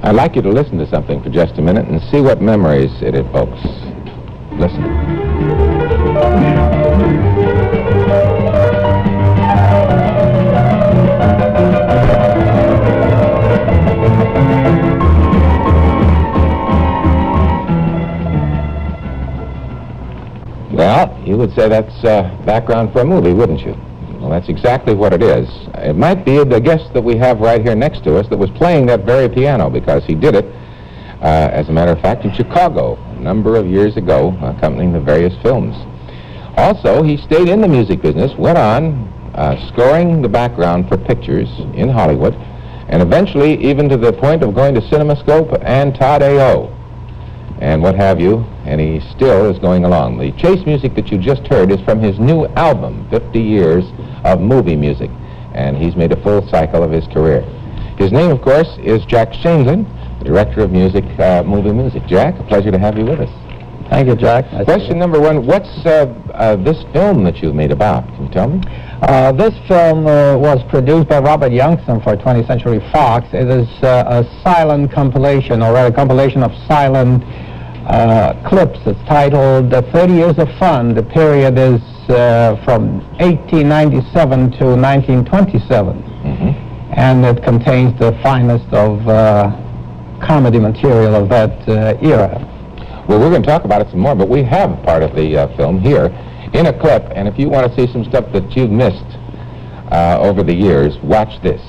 I'd like you to listen to something for just a minute and see what memories it evokes. Listen. Well, you would say that's background for a movie, wouldn't you? Well, that's exactly what it is. It might be the guest that we have right here next to us that was playing that very piano, because he did it, as a matter of fact, in Chicago a number of years ago, accompanying the various films. Also, he stayed in the music business, went on scoring the background for pictures in Hollywood, and eventually even to the point of going to CinemaScope and Todd A.O. and what have you, and he still is going along. The chase music that you just heard is from his new album, 50 Years of Movie Music, and he's made a full cycle of his career. His name, of course, is Jack Lescoulie, the director of music, movie music. Jack, a pleasure to have you with us. Thank you, Jack. Question number one, what's this film that you've made about? Can you tell me? This film was produced by Robert Youngson for 20th Century Fox. It is a silent compilation, or rather a compilation of silent clips. It's titled 30 Years of Fun. The period is from 1897 to 1927. And it contains the finest of comedy material of that era. Well, we're going to talk about it some more, but we have part of the film here in a clip, and if you want to see some stuff that you've missed over the years, watch this.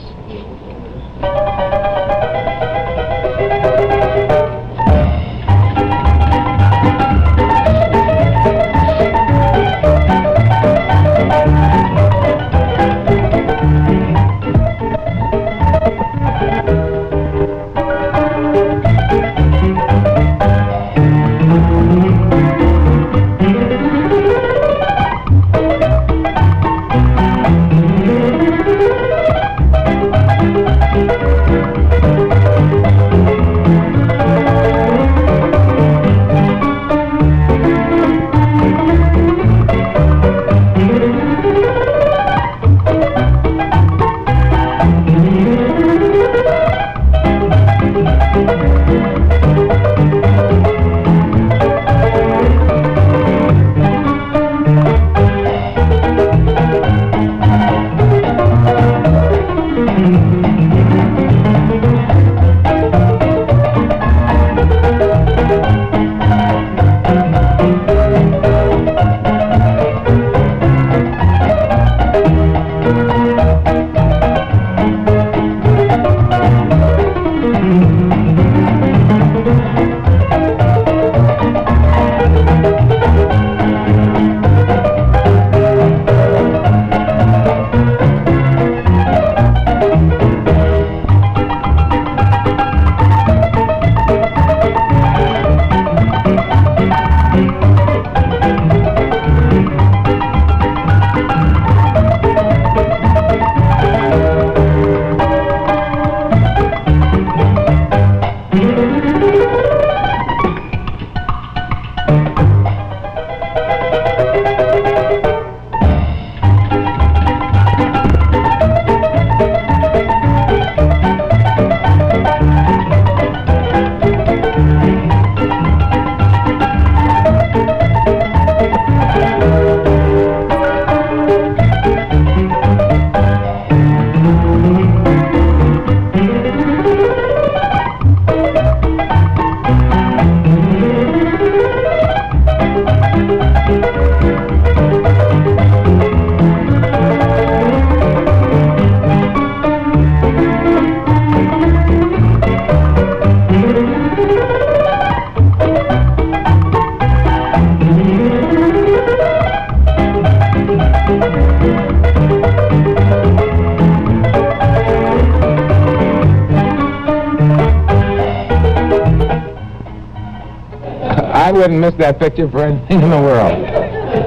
I wouldn't miss that picture for anything in the world.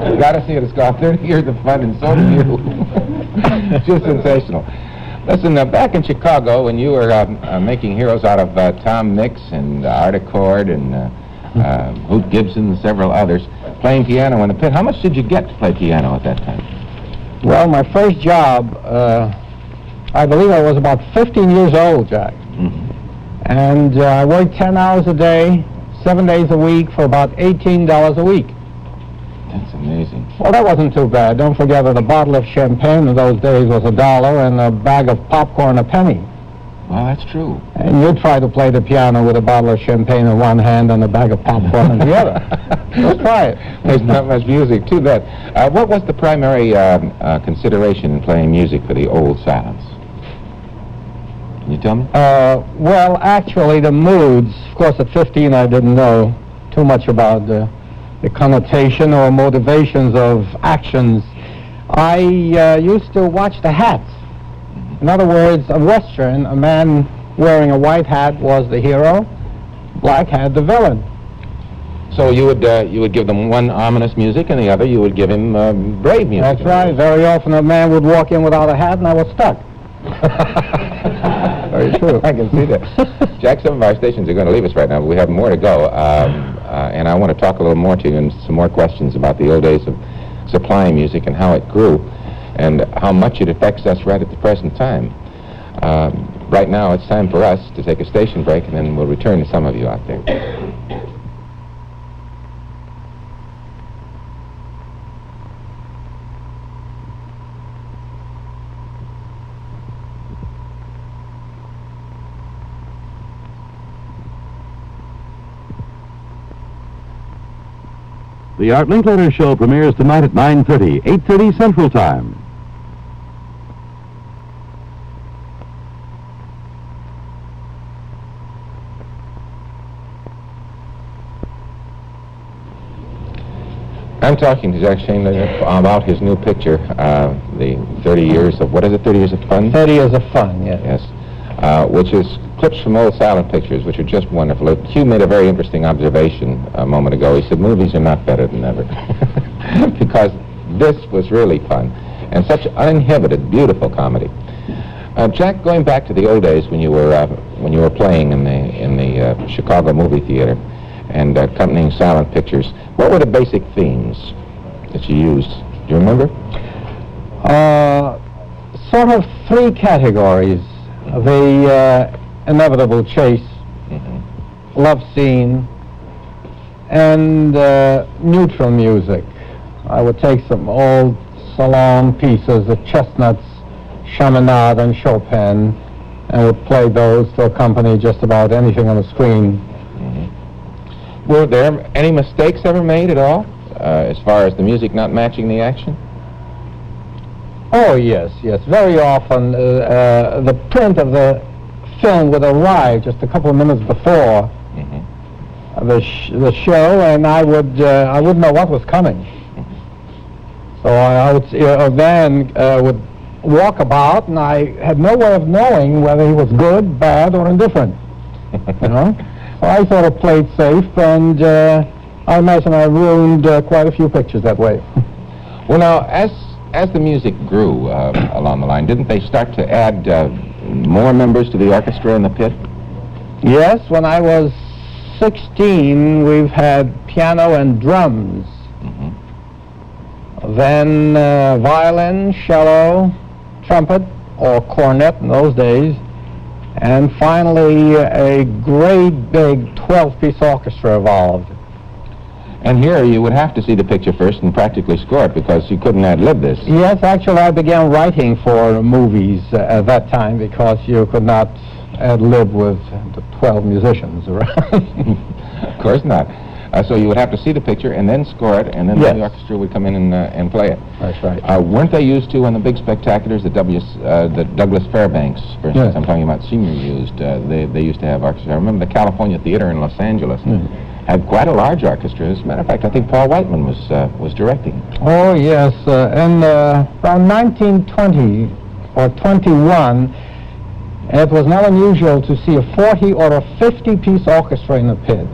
You got to see it. It's called 30 Years of Fun, and so do you. Just sensational. Listen, back in Chicago, when you were making heroes out of Tom Mix and Art Accord and Hoot Gibson and several others, playing piano in the pit, how much did you get to play piano at that time? Well, my first job, I believe I was about 15 years old, Jack. And I worked 10 hours a day, 7 days a week, for about $18 a week. That's amazing. Well, that wasn't too bad. Don't forget that a bottle of champagne in those days was $1 and a bag of popcorn a penny. Well, that's true. And you try to play the piano with a bottle of champagne in one hand and a bag of popcorn in the other. Let's try it. There's not much music to that. What was the primary consideration in playing music for the old silents? Can you tell me? Well, actually, the moods. Of course, at 15, I didn't know too much about the connotation or motivations of actions. I used to watch the hats. In other words, a Western, a man wearing a white hat was the hero, black hat the villain. So you would give them one ominous music and the other you would give him brave music. That's right. Very often a man would walk in without a hat and I was stuck. Very true. I can see that. Jack, some of our stations are going to leave us right now, but we have more to go. And I want to talk a little more to you and some more questions about the old days of supplying music and how it grew and how much it affects us right at the present time. Right now, it's time for us to take a station break, and then we'll return to some of you out there. The Art Linklater Show premieres tonight at 9:30, 8:30 Central Time. I'm talking to Jack Lescoulie about his new picture, the 30 years of, what is it, 30 Years of Fun? 30 Years of Fun, yes. Yes, which is clips from old silent pictures, which are just wonderful. Hugh made a very interesting observation a moment ago. He said, movies are not better than ever. Because this was really fun, and such uninhibited, beautiful comedy. Jack, going back to the old days when you were playing in the Chicago movie theater and accompanying silent pictures, what were the basic themes that you used? Do you remember? Sort of three categories. The inevitable chase, love scene, and neutral music. I would take some old salon pieces, the Chestnuts, Chaminade, and Chopin, and would play those to accompany just about anything on the screen. Were there any mistakes ever made at all, as far as the music not matching the action? Oh, yes, yes. Very often the print of the film would arrive just a couple of minutes before the show, and I wouldn't know what was coming. So I would then would walk about, and I had no way of knowing whether he was good, bad, or indifferent. You know, so I sort of played safe, and I imagine I ruined quite a few pictures that way. Well, now, as the music grew along the line, didn't they start to add more members to the orchestra in the pit? Yes, when I was 16, we've had piano and drums. Then violin, cello, trumpet, or cornet in those days, and finally a great big 12-piece orchestra evolved. And here you would have to see the picture first and practically score it because you couldn't ad-lib this. Yes, actually I began writing for movies at that time because you could not ad-lib with the 12 musicians around. Of course not. So you would have to see the picture and then score it, and then Yes. the orchestra would come in and play it. That's right. Weren't they used to on the big spectaculars that Douglas Fairbanks, for instance, Yes. I'm talking about Senior used, they used to have orchestra. I remember the California Theater in Los Angeles had quite a large orchestra. As a matter of fact, I think Paul Whiteman was directing. Oh, yes. In around 1920 or 21, it was not unusual to see a 40 or a 50-piece orchestra in the pit.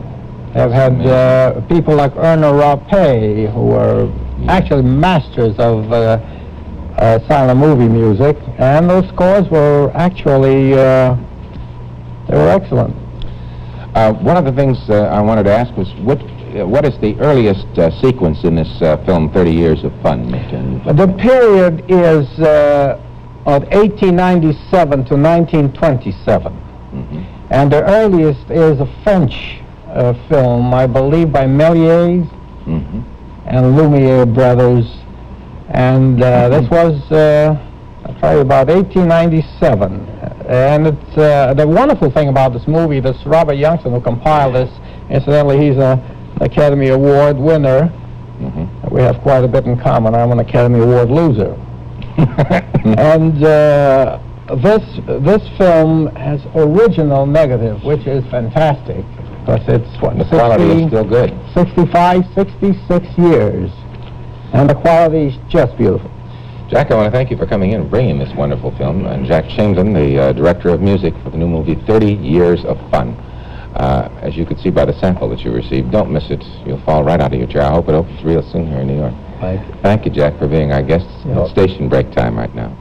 They've had people like Erna Rappe, who were actually masters of silent movie music, and those scores were actually they were excellent. One of the things I wanted to ask was, what is the earliest sequence in this film, 30 Years of Fun? The period is of 1897 to 1927. And the earliest is a French film, I believe, by Méliès and Lumiere brothers. And this was, I'll tell you, about 1897. And it's the wonderful thing about this movie, this Robert Youngson who compiled this, incidentally, he's an Academy Award winner. We have quite a bit in common. I'm an Academy Award loser. And this film has original negative, which is fantastic, because it's, what, The quality is still good. 65, 66 years, and the quality is just beautiful. Jack, I want to thank you for coming in and bringing this wonderful film. And Jack Lescoulie, the director of music for the new movie 30 Years of Fun. As you could see by the sample that you received, don't miss it. You'll fall right out of your chair. I hope it opens real soon here in New York. Thank you, Jack, for being our guest. It's station break time right now.